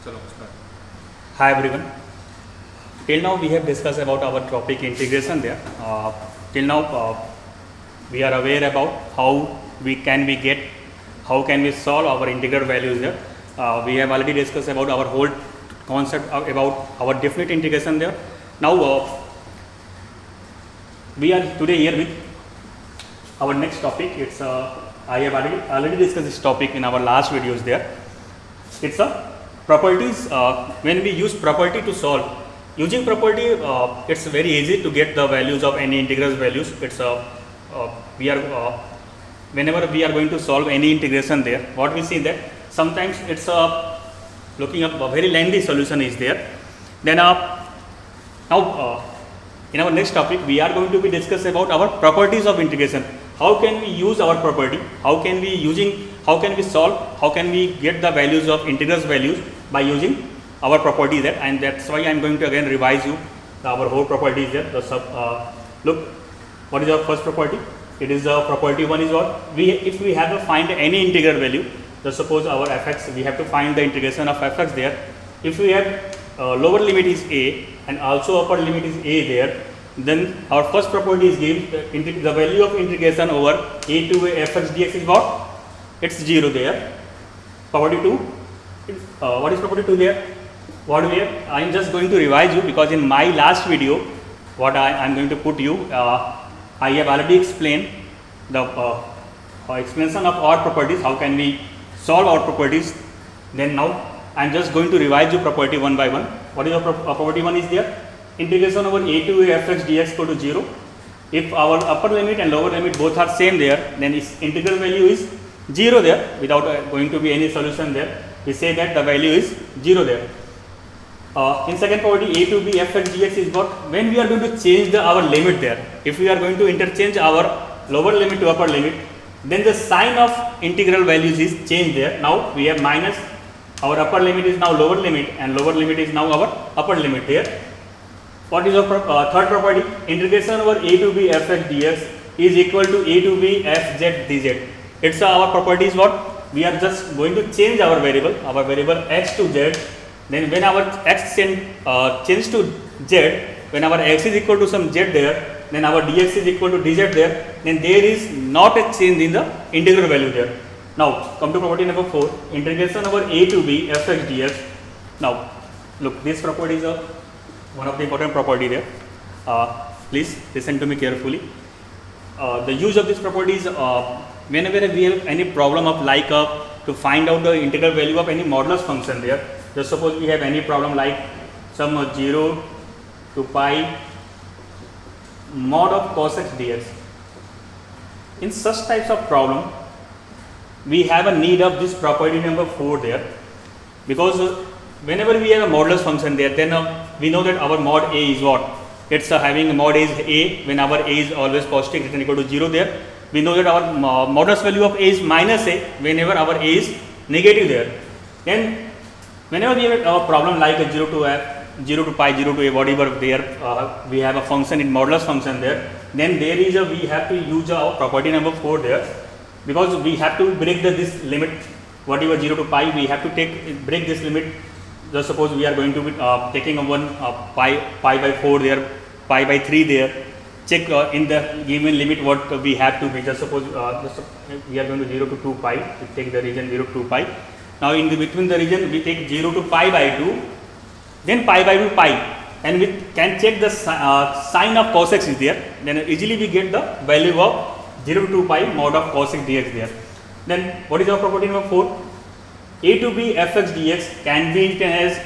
चलो start. Hi everyone. Till now we have discussed about our topic integration there. Till now we are aware about how can we solve our integral values there. We have already discussed about our whole concept about our definite integration there. Now we are today here with our next topic. It's I have already discussed this topic in our last videos there. It's a properties. When we use property to solve, using property, it's very easy to get the values of any integral values. It's whenever we are going to solve any integration there, what we see that sometimes it's looking up a very lengthy solution is there. Then now in our next topic we are going to be discuss about our properties of integration. How can we use our property? How can we solve? How can we get the values of integrals values by using our property there? And that's why I am going to again revise you our whole properties there. Look, what is our first property? It is property one is what if we have to find any integral value. Just suppose our fx, we have to find the integration of fx there. If we have lower limit is a and also upper limit is a there, then our first property is given the value of integration over a to a fx dx is what? It's 0 there. Property 2, what is property 2 there? What we have, I am just going to revise you because in my last video what I am going to put you, I have already explained the explanation of our properties, how can we solve our properties. Then now I am just going to revise you property one by one. What is our property 1 is there? Integration over a to a fx dx equal to 0. If our upper limit and lower limit both are same there, then its integral value is 0 there without going to be any solution there. We say that the value is 0 there. In second property a to b fx dx is what? When we are going to change our limit there, if we are going to interchange our lower limit to upper limit, then the sign of integral values is changed there. Now we have minus, our upper limit is now lower limit and lower limit is now our upper limit here. What is our third property? Integration over a to b fx dx is equal to a to b fz dz. It's our property is what? We are just going to change our variable x to z. Then when our x change to z, when our x is equal to some z there, then our dx is equal to dz there, then there is not a change in the integral value there. Now come to property number 4, integration over a to b fx dx. Now look, this property is one of the important property there. Please listen to me carefully. The use of this property is whenever we have any problem of like to find out the integral value of any modulus function there. Just suppose we have any problem like some 0 to pi mod of cos x dx. In such types of problem, we have a need of this property number 4 there, because whenever we have a modulus function there, then we know that our mod a is what? It's having mod a is a, when our a is always positive, it is equal to 0 there. We know that our modulus value of a is minus a whenever our a is negative there. Then whenever we have a problem like a 0 to f, 0 to pi, 0 to a, whatever there, we have a function in modulus function there, then there is we have to use our property number 4 there, because we have to break this limit, whatever 0 to pi, we have to break this limit. Just suppose we are going to be taking a one pi by 4 there, pi by 3 there. Check in the given limit what we have to be. Just suppose we are going to 0 to 2 pi. We take the region 0 to 2 pi. Now in between the region we take 0 to pi by 2, then pi by 2 pi, and we can check the sign of cos x is there. Then easily we get the value of 0 to 2 pi mod of cos x dx there. Then what is our property number 4? A to b fx dx can be written as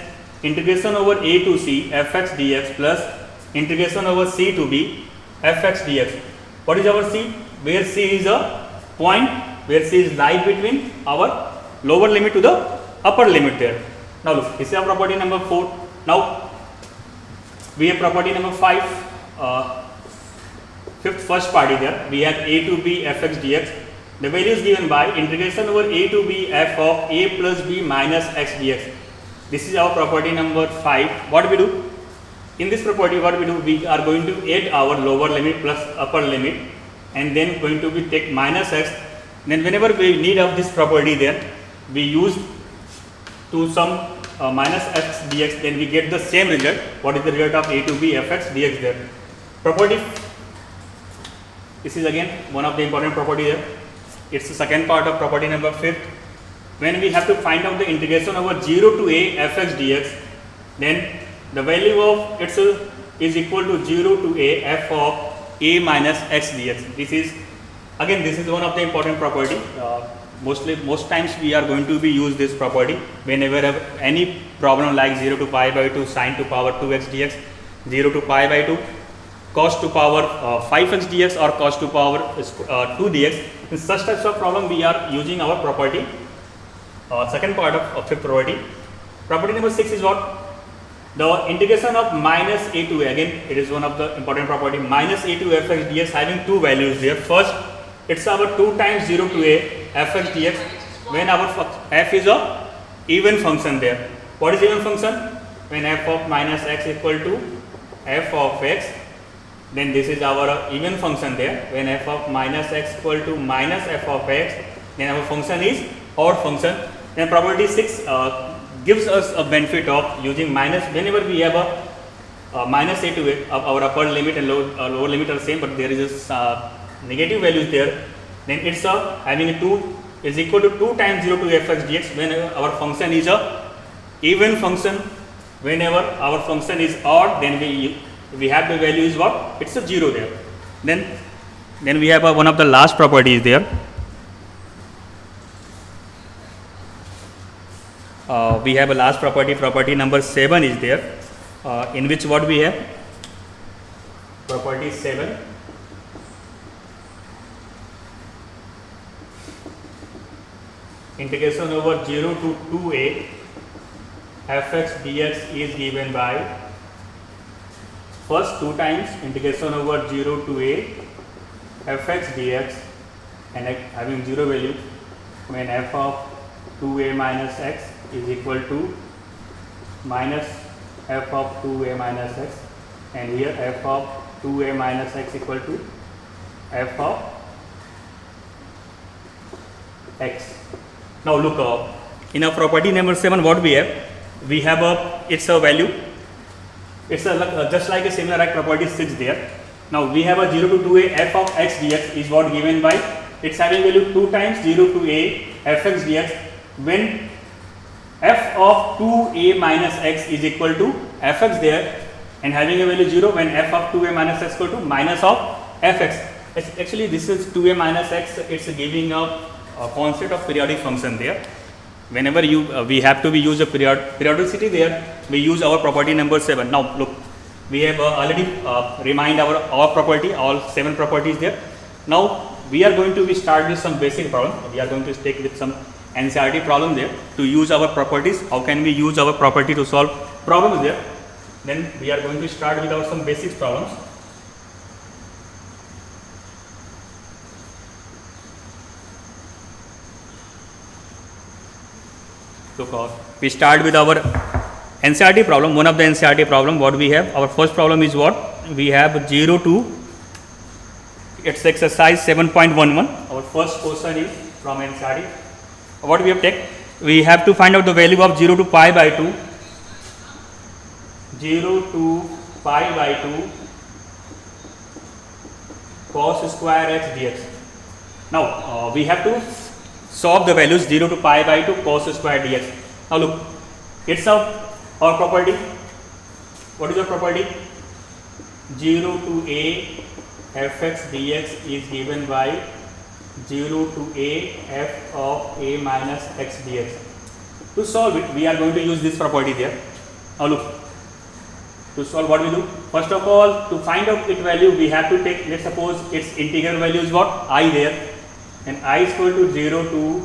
integration over a to c fx dx plus integration over c to b fx dx. What is our c? Where c is a point, where c is lie between our lower limit to the upper limit there. Now look, this is our property number 4. Now we have property number 5, first party there. We have a to b fx dx. The value is given by integration over a to b f of a plus b minus x dx. This is our property number 5. What we do? In this property, what we do? We are going to add our lower limit plus upper limit, and then going to be take minus x. Then whenever we need of this property, then we use to some minus x dx, then we get the same result. What is the result of a to b fx dx there? Property, this is again one of the important property here. It's the second part of property number 5th. When we have to find out the integration over 0 to a fx dx, then the value of x is equal to 0 to a f of a minus x dx. This is one of the important property. Most times we are going to be use this property whenever have any problem like 0 to pi by 2 sine to power 2x dx, 0 to pi by 2 cos to power 5x dx or cos to power 2 dx. In such types of problem we are using our property, second part of fifth property. Property number 6 is what? The integration of minus a to a, again it is one of the important property, minus a to fx dx having two values there. First, it's our 2 times 0 to a fx dx when our f is a even function there. What is even function? When f of minus x equal to f of x, then this is our even function there. When f of minus x equal to minus f of x, then our function is odd function. Then property 6 gives us a benefit of using minus whenever we have a minus a to a, our upper limit and lower limit are same, but there is a negative values there. Then it's having a 2 is equal to 2 times 0 to fx dx when our function is a even function. Whenever our function is odd, then we have the value is what? It's a 0 there. Then we have one of the last properties there. We have a last property number 7 is there, in which what we have? Property 7. Integration over 0 to 2a fx dx is given by first 2 times integration over 0 to a fx dx and having 0 value when f of 2a minus x is equal to minus f of 2a minus x, and here f of 2a minus x equal to f of x. Now look, in our property number 7 what we have? We have it's a value, it's just like a similar like property 6 there. Now we have a 0 to 2a f of x dx is what given by, it's having value 2 times 0 to a fx dx when f of 2a minus x is equal to fx there, and having a value 0 when f of 2a minus x equal to minus of fx. Actually this is 2a minus x, it's giving a concept of periodic function there. Whenever we have to be use a periodicity there, we use our property number 7. Now look, we have already remind our property, all 7 properties there. Now we are going to start with some basic problem. We are going to take with some NCERT problem there to use our properties. How can we use our property to solve problems there? Then we are going to start with our some basic problems. Look, we start with our NCERT problem. One of the NCERT problem what we have, our first problem is what? We have 0 to, it's exercise 7.11. Our first question is from NCERT. What we have taken? We have to find out the value of 0 to pi by 2. 0 to pi by 2 cos square x dx. Now we have to solve the values 0 to pi by 2 cos square dx. Now look, it's our property. What is our property? 0 to a fx dx is given by 0 to a f of a minus x dx. To solve it, we are going to use this property there. Now look, to solve what we do? First of all, to find out its value, we have to take, let's suppose its integral value is what? I there. And I is equal to 0 to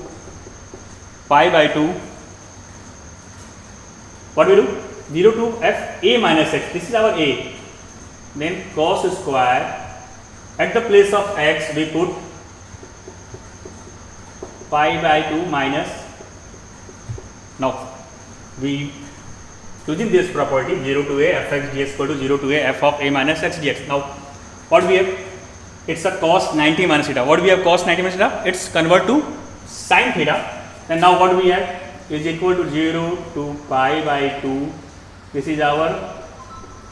pi by 2. What we do? 0 to f a minus x. This is our a. Then cos square. At the place of x, we put pi by 2 minus. Now, we using this property 0 to a f x dx equal to 0 to a f of a minus x dx. Now, what we have? It's a cos 90 minus theta. What we have cos 90 minus theta? It's convert to sin theta. And now what we have? is equal to 0 to pi by 2. This is our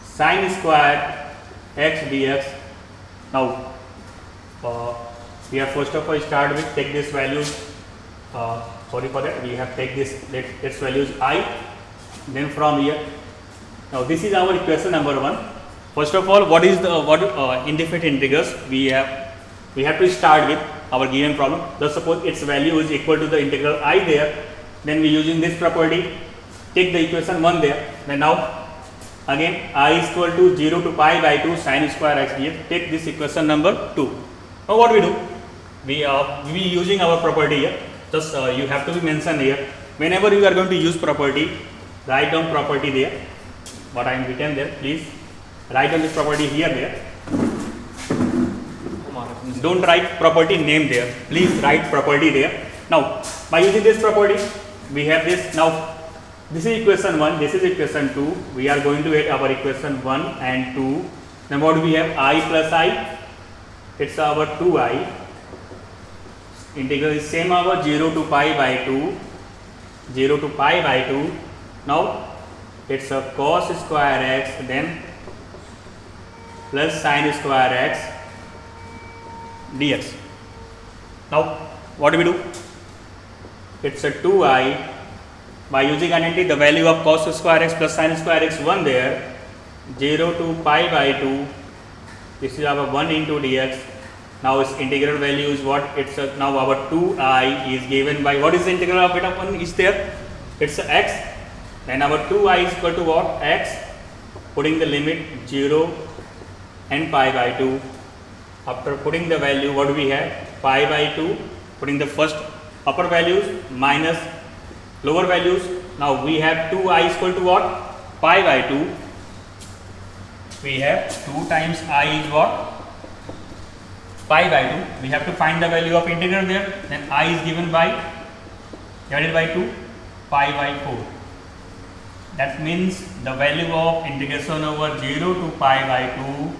sine square x dx. Now we have first of all start with take this values, sorry for that, we have take this, let's values I, then from here. Now this is our equation number 1. First of all, what is the indefinite integrals? We have to start with our given problem. Just suppose its value is equal to the integral I there, then we using this property take the equation 1 there. Then now again I is equal to 0 to pi by 2 sine square x dx. Take this equation number 2. Now what we do? We using our property here. Just you have to be mentioned here. Whenever you are going to use property, write down property there. What I am written there, please write down this property here there. Don't write property name there. Please write property there. Now by using this property, we have this. Now this is equation 1, this is equation 2. We are going to add our equation 1 and 2. Then what do we have? I plus I. It's our 2I. Integral is same our 0 to pi by 2. 0 to pi by 2. Now it's a cos square x, then plus sine square x dx. Now what do we do? It's a 2I. By using identity, the value of cos square x plus sine square x 1 there. 0 to pi by 2. This is our 1 into dx. Now its integral value is what? It's now our 2I is given by, what is the integral of beta 1 is there? It's x. Then our 2I is equal to what? X. Putting the limit 0 and pi by 2. After putting the value, what do we have? Pi by 2. Putting the first upper values minus lower values. Now we have 2I is equal to what? Pi by 2. We have 2 times I is what? Pi by 2. We have to find the value of integral there. Then I is given by divided by 2 pi by 4. That means the value of integration over 0 to pi by 2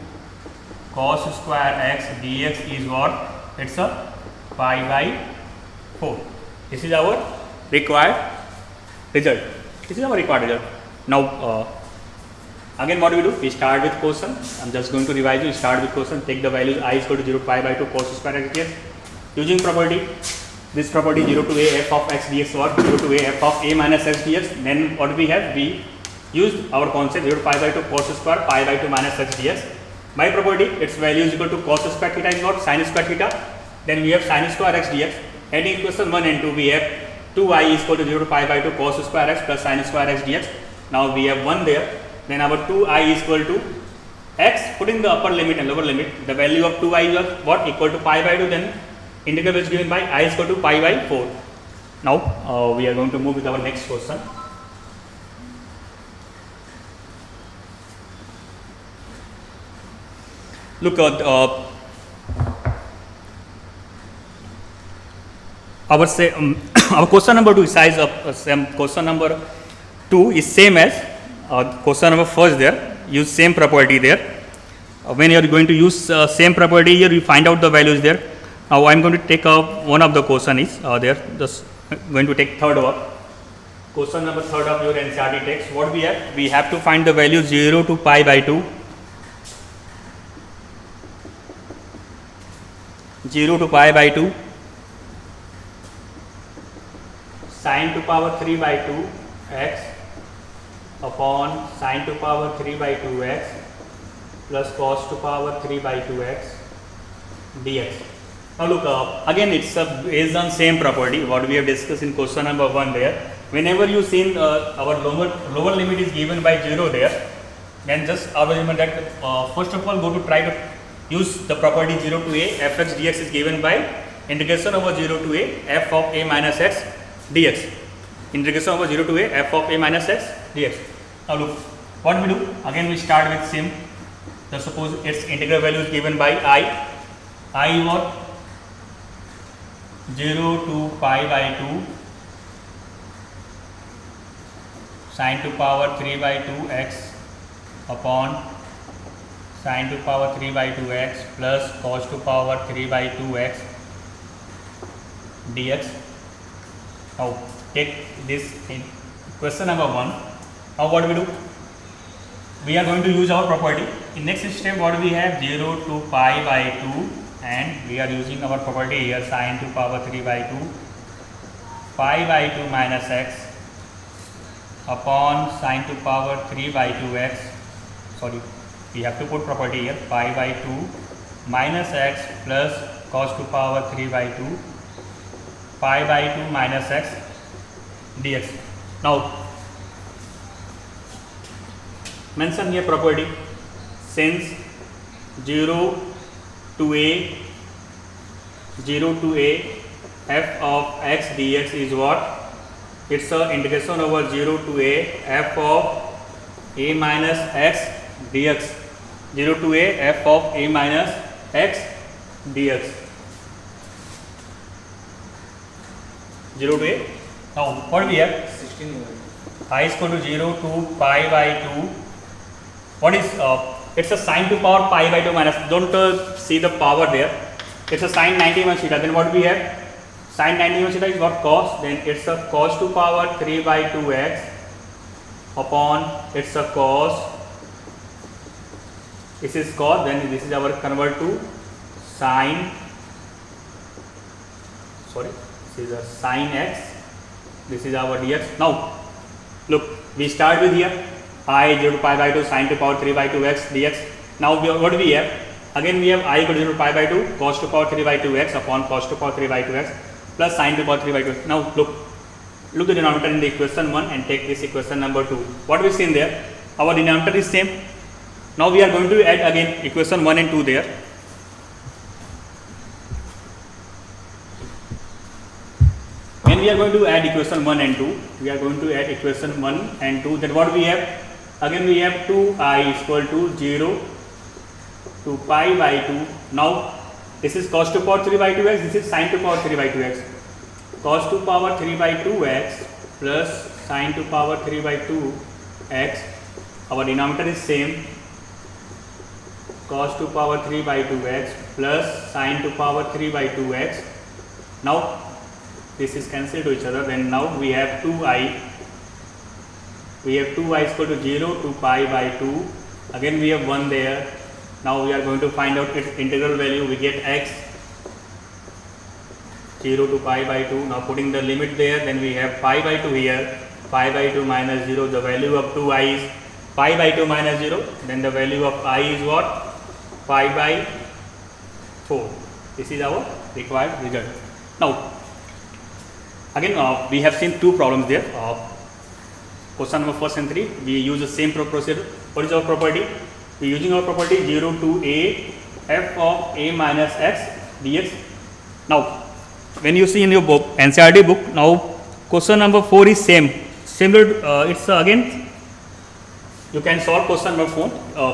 cos square x dx is what? It's a pi by 4. This is our required result. This is our required result. Now again what do we do? We start with quotient. I'm just going to revise you. Start with quotient. Take the values I is equal to 0 pi by 2 cos square x dx. Using property, this property 0 to a f of x dx what? 0 to a f of a minus x dx. Then what we have? We used our concept 0 to pi by 2 cos square pi by 2 minus x dx. By property, its value is equal to cos square theta is what? Sine square theta. Then we have sine square x dx. Adding equation 1 and 2, we have 2I is equal to 0 to pi by 2 cos square x plus sine square x dx. Now we have 1 there. Then our 2I is equal to x, putting the upper limit and lower limit. The value of 2I is what? Equal to pi by 2. Then integral is given by I is equal to pi by 4. Now we are going to move with our next question. Look at our question number 2 is size of question number 2 is same as question number first there. Use same property there. When you are going to use same property here, you find out the values there. Now I am going to take one of the question is there. Just going to take third one. Question number third of your NCERT text. What we have? We have to find the value 0 to pi by 2. 0 to pi by 2 sine to power 3 by 2 x upon sine to power 3 by 2 x plus cos to power 3 by 2 x dx. Now look again it's based on same property what we have discussed in question number 1 there. Whenever you seen our lower limit is given by 0 there, then just remember that first of all go to try to use the property 0 to a fx dx is given by integration over 0 to a f of a minus x dx. Integration over 0 to a f of a minus x dx. Now look what we do. Again we start with same. Just suppose its integral value is given by I what? 0 to pi by 2 sine to power 3 by 2 x upon sine to power 3 by 2 x plus cos to power 3 by 2 x dx. Now take this in question number 1. Now what we do? We are going to use our property. In next step, what we have 0 to pi by 2, and we are using our property here, sine to power 3 by 2, pi by 2 minus x upon sine to power 3 by 2x. Sorry, we have to put property here, pi by 2 minus x plus cos to power 3 by 2 pi by 2 minus x dx. Now mention here property, since 0 to a f of x dx is what? It's a integration over 0 to a f of a minus x dx. 0 to a f of a minus x dx. 0 to a. Now what we have? 16. I is equal to 0 to pi by 2. What is it's a sine to power pi by 2 minus, don't see the power there, it's a sine 91 theta. Then what we have? Sine 91 theta is what? Cos. Then it's a cos to power 3 by 2x upon it's a cos, this is cos, then this is our convert to sine, sorry, this is a sine x, this is our dx. Now look, we start with here I 0 to pi by 2 sine to power 3 by 2x dx. Now what do we have? Again we have I equal to 0 to pi by 2 cos to power 3 by 2x upon cos to power 3 by 2x plus sine to power 3 by 2. Now look the denominator in the equation 1 and take this equation number 2. What we see in there? Our denominator is same. Now we are going to add again equation 1 and 2 there. When we are going to add equation 1 and 2, we are going to add equation 1 and 2. Then what we have? Again we have 2I is equal to 0 to pi by 2. Now this is cos to power 3 by 2x, this is sine to power 3 by 2x. Cos to power 3 by 2x plus sine to power 3 by 2x. Our denominator is same. Cos to power 3 by 2x plus sine to power 3 by 2x. Now this is cancelled to each other. Then now we have 2I. We have 2I is equal to 0 to pi by 2. Again we have 1 there. Now we are going to find out its integral value. We get x 0 to pi by 2. Now putting the limit there, then we have pi by 2 here. Pi by 2 minus 0. The value of 2I is pi by 2 minus 0. Then the value of I is what? Pi by 4. This is our required result. Now again we have seen two problems there. Question number 1 and 3, we use the same procedure. What is our property? We are using our property 0 to a f of a minus x dx. Now when you see in your book, NCERT book, now question number 4 is same. Similar, it's again you can solve question number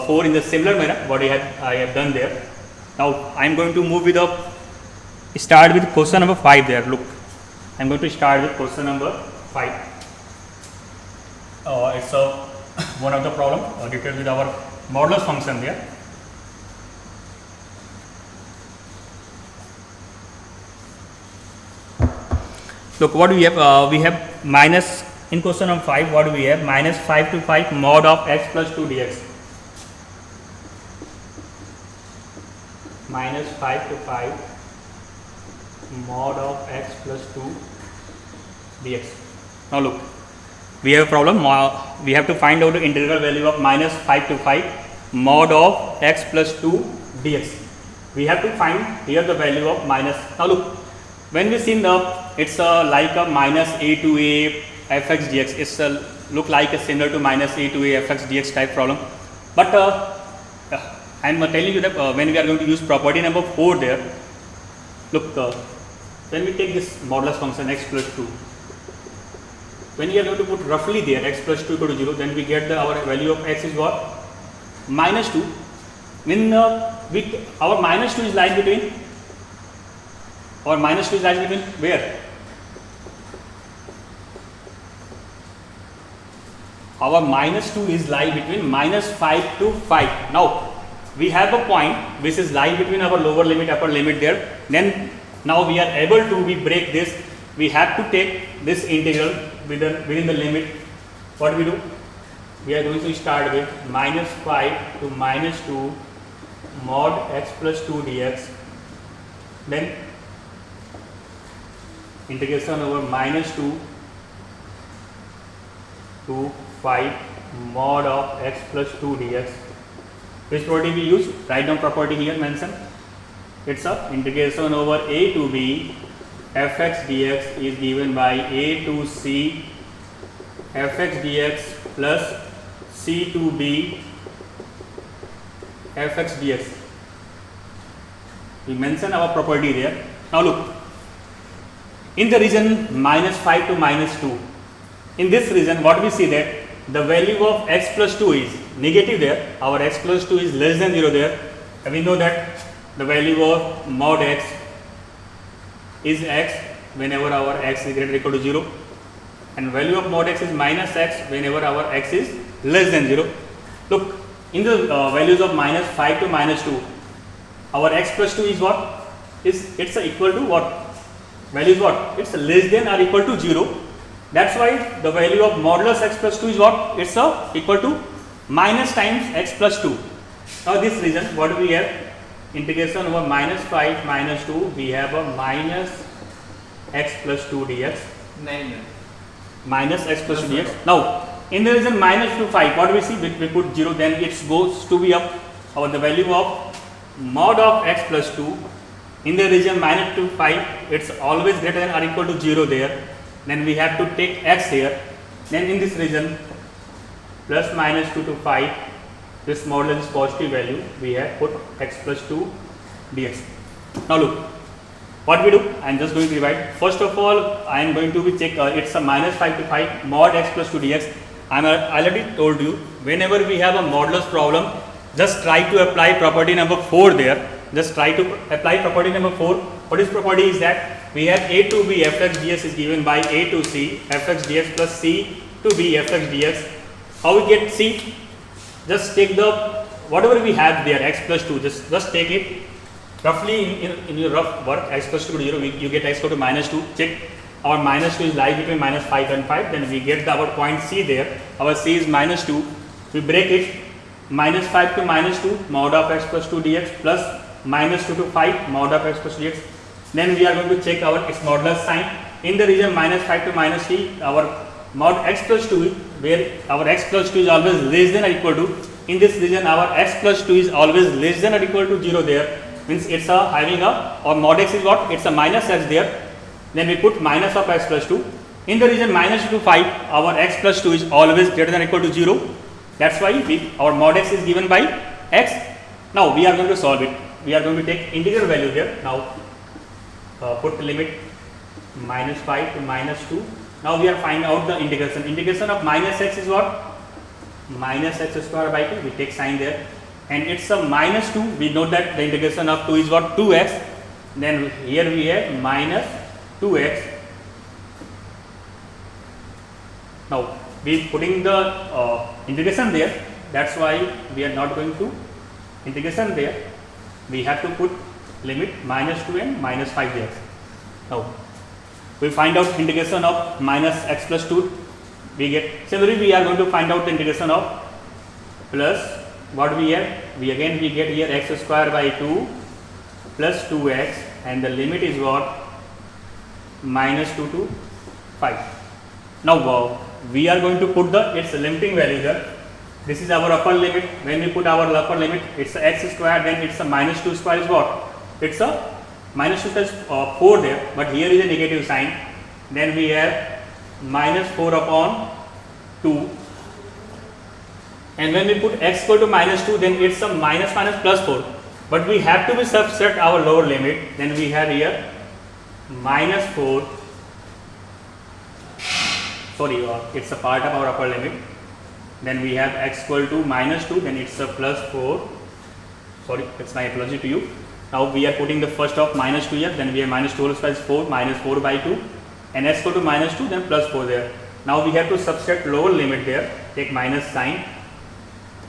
4 in the similar manner what I have done there. Now I am going to move with start with question number 5 there. Look, I am going to start with question number 5. It's one of the problem detailed with our modulus function there. Look what we have minus in question number 5. What do we have? Minus 5 to 5 mod of x plus 2 dx. Minus 5 to 5 mod of x plus 2 dx. Now look, we have a problem. We have to find out the integral value of minus 5 to 5 mod of x plus 2 dx. We have to find here the value of minus. Now look, when we see it's like a minus a to a fx dx. It's look like a similar to minus a to a fx dx type problem. But I am telling you that when we are going to use property number 4 there, look, when we take this modulus function x plus 2, when we are going to put roughly there x plus 2 equal to 0, then we get our value of x is what? Minus 2. When our minus 2 is lies between, our minus 2 is lies between where? Our minus 2 is lie between minus 5 to 5. Now we have a point which is lie between our lower limit upper limit there. Then now we are able to break this. We have to take this integral within the limit, what we do? We are going to start with minus 5 to minus 2 mod x plus 2 dx, then integration over minus 2 to 5 mod of x plus 2 dx. Which property we use? Write down property here mentioned. It's a integration over a to b fx dx is given by a to c fx dx plus c to b fx dx. We mention our property there. Now look, in the region minus 5 to minus 2, in this region what we see that the value of x plus 2 is negative there. Our x plus 2 is less than 0 there, and we know that the value of mod x is x whenever our x is greater or equal to 0, and value of mod x is minus x whenever our x is less than 0. Look, in the values of minus 5 to minus 2, our x plus 2 is what? It's equal to what? Value is what? It's less than or equal to 0. That's why the value of modulus x plus 2 is what? It's equal to minus times x plus 2. Now this region, what do we have? Integration over minus 5 minus 2, we have a minus x plus 2 dx. Minus x plus 2 dx. Now in the region minus to 5, what do we see? We put 0, then it goes to be up. Our the value of mod of x plus 2 in the region minus to 5, it's always greater than or equal to 0 there. Then we have to take x here. Then in this region plus minus 2 to 5, this modulus is positive value, we have put x plus 2 dx. Now look, what we do? I am just going to divide. First of all, I am going to be check. It's a minus 5 to 5 mod x plus 2 dx. I already told you, whenever we have a modulus problem, just try to apply property number 4 there. Just try to apply property number 4. What is property is that we have a to b fx dx is given by a to c fx dx plus c to b fx dx. How we get c? Just take the whatever we have there, x plus 2, just take it roughly in your rough work, x plus 2 to 0, you get x equal to minus 2. Check, our minus 2 is lie between minus 5 and 5, then we get our point c there. Our c is minus 2, we break it, minus 5 to minus 2 mod of x plus 2 dx plus minus 2 to 5 mod of x plus 2 dx. Then we are going to check our its modulus sign. In the region minus 5 to minus 3, our mod x plus 2, where our x plus 2 is always less than or equal to, in this region our x plus 2 is always less than or equal to 0 there, means it's having or mod x is what? It's a minus x there. Then we put minus of x plus 2. In the region minus 2 to 5, our x plus 2 is always greater than or equal to 0. That's why our mod x is given by x. Now we are going to solve it. We are going to take integral value there. Now put the limit minus 5 to minus 2. Now we are finding out the integration. Integration of minus x is what? Minus x square by 2. We take sign there. And it's a minus 2. We know that the integration of 2 is what? 2x. Then here we have minus 2x. Now we putting the integration there. That's why we are not going to integration there. We have to put limit minus 2 and minus 5 dx. Now we find out integration of minus x plus 2. We get, similarly we are going to find out the integration of plus what we have. We get here x square by 2 plus 2x, and the limit is what? Minus 2 to 5. Now we are going to put its limiting value here. This is our upper limit. When we put our upper limit, it's a x square, then it's a minus 2 square is what? It's a minus 2 plus 4 there, but here is a negative sign. Then we have minus 4 upon 2. And when we put x equal to minus 2, then it's a minus plus 4. But we have to be subtract our lower limit. Then we have here minus 4. Sorry, it's a part of our upper limit. Then we have x equal to minus 2, then it's a plus 4. Sorry, that's my apology to you. Now we are putting the first of minus 2 here, then we have minus 2 whole square is 4, minus 4 by 2, and x equal to minus 2, then plus 4 there. Now we have to subtract lower limit there, take minus sign.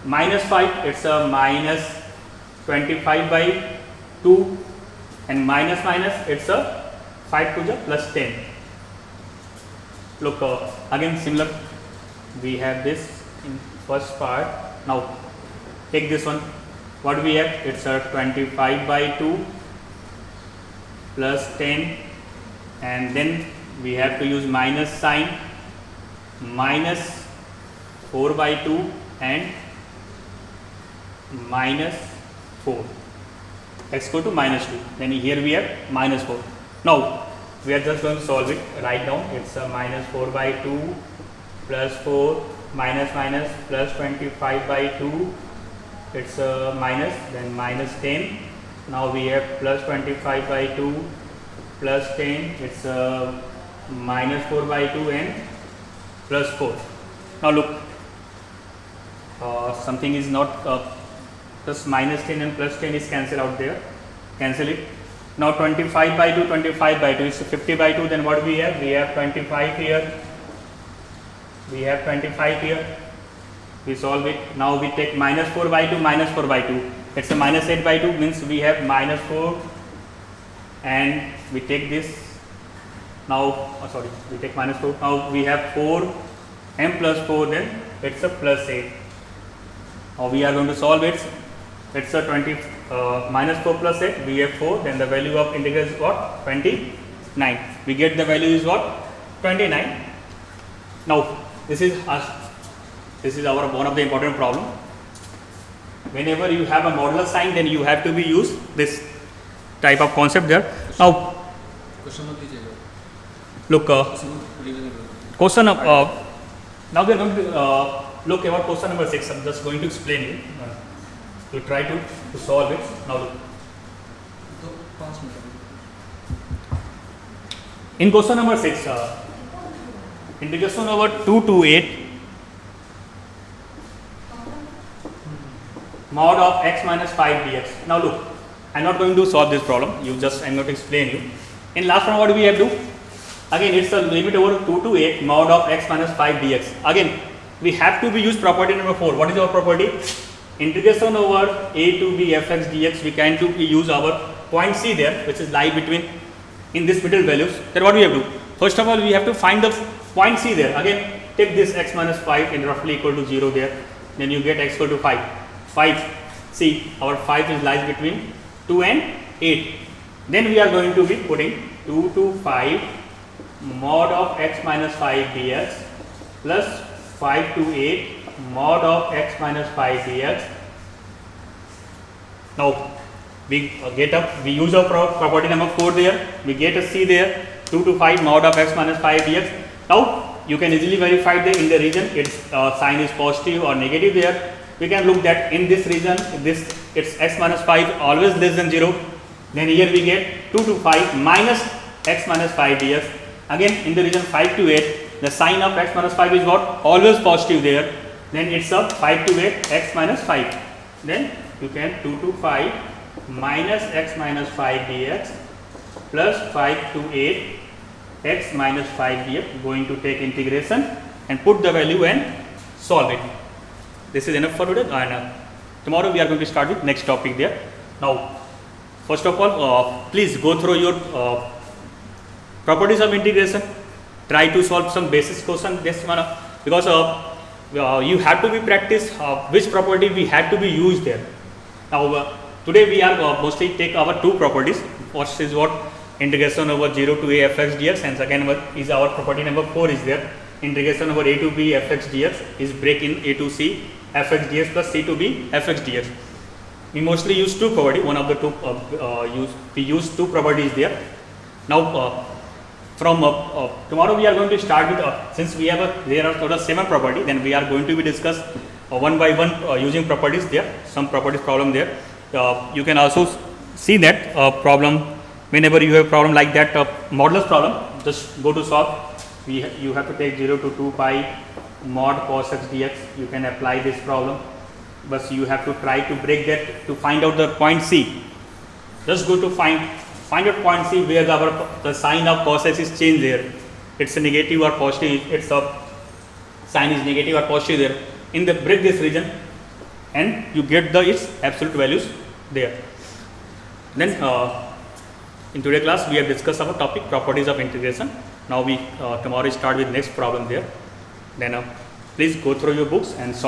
Minus 5, it's a minus 25 by 2, and minus, it's a 5 to the plus 10. Look, again similar, we have this in first part. Now take this one, what we have, it's a 25 by 2 plus 10, and then we have to use minus sign, minus 4 by 2 and minus 4, x equal to minus 2, then here we have minus 4. Now we are just going to solve it. Write down, it's a minus 4 by 2 plus 4 minus minus plus 25 by 2, it's a minus, then minus 10. Now we have plus 25 by 2 plus 10, it's a minus 4 by 2 and plus 4. Now look, something is not plus minus 10 and plus 10 is cancelled out there, cancel it. Now 25 by 2, 25 by 2 is 50 by 2, then what we have? We have 25 here, we have 25 here, we solve it. Now we take minus 4 by 2, minus 4 by 2, it's a minus 8 by 2, means we have minus 4, and we take this, now sorry, we take minus 4, now we have 4 m plus 4, then it's a plus 8. Now we are going to solve it. It's a 20 minus 4 plus 8, we have 4, then the value of integral is what? 29. We get the value is what? 29. Now this is our one of the important problem. Whenever you have a modular sign, then you have to be use this type of concept there. Now look, question now we are going to look about question number 6. I'm just going to explain it. We try to solve it. Now look. In question number 6, integration over 2 to 8 mod of x minus 5 dx. Now look, I am not going to solve this problem. I am going to explain you. In last one, what do we have to do? Again, it's the limit over 2 to 8 mod of x minus 5 dx. Again, we have to be use property number 4. What is our property? Integration over a to b fx dx, we can use our point C there, which is lie between in this middle values. Then what we have to do? First of all, we have to find the point C there. Again, take this x minus 5 and roughly equal to 0 there. Then you get x equal to 5. 5. See, our 5 is lies between 2 and 8. Then we are going to be putting 2 to 5 mod of x minus 5 dx plus 5 to 8 mod of x minus 5 dx. Now we we use our property number 4 there, we get a C there, 2 to 5 mod of x minus 5 dx. Now you can easily verify that in the region its sign is positive or negative there. We can look that in this region, it's x minus 5 always less than 0, then here we get 2 to 5 minus x minus 5 dx. Again in the region 5 to 8, the sign of x minus 5 is what? Always positive there. Then it's a 5 to 8 x minus 5. Then you can 2 to 5 minus x minus 5 dx plus 5 to 8 x minus 5 dx. Going to take integration and put the value and solve it. This is enough for today, and tomorrow we are going to start with next topic there. Now first of all, please go through your properties of integration. Try to solve some basic question this one, because you have to be practice which property we had to be used there. Now today we are mostly take our two properties. First is what? Integration over 0 to a fx dx, and second one is our property number 4 is there. Integration over a to b fx dx is break in a to c fx dx plus c to b fx dx. We mostly use two property. One of the two we use two properties there. Now from tomorrow we are going to start with since we have there are total 7 property, then we are going to be discuss one by one using properties there, some properties problem there. You can also see that problem whenever you have problem like that modulus problem, just go to solve. You have to take 0 to 2 pi mod cos x dx. You can apply this problem, but you have to try to break that to find out the point C. Just go to find out point C where the sign of cos x is changed there. It's a negative or positive. It's a sign is negative or positive there. In the break this region, and you get the its absolute values there. Then in today's class we have discussed our topic properties of integration. Now we tomorrow start with next problem there. Then please go through your books and solve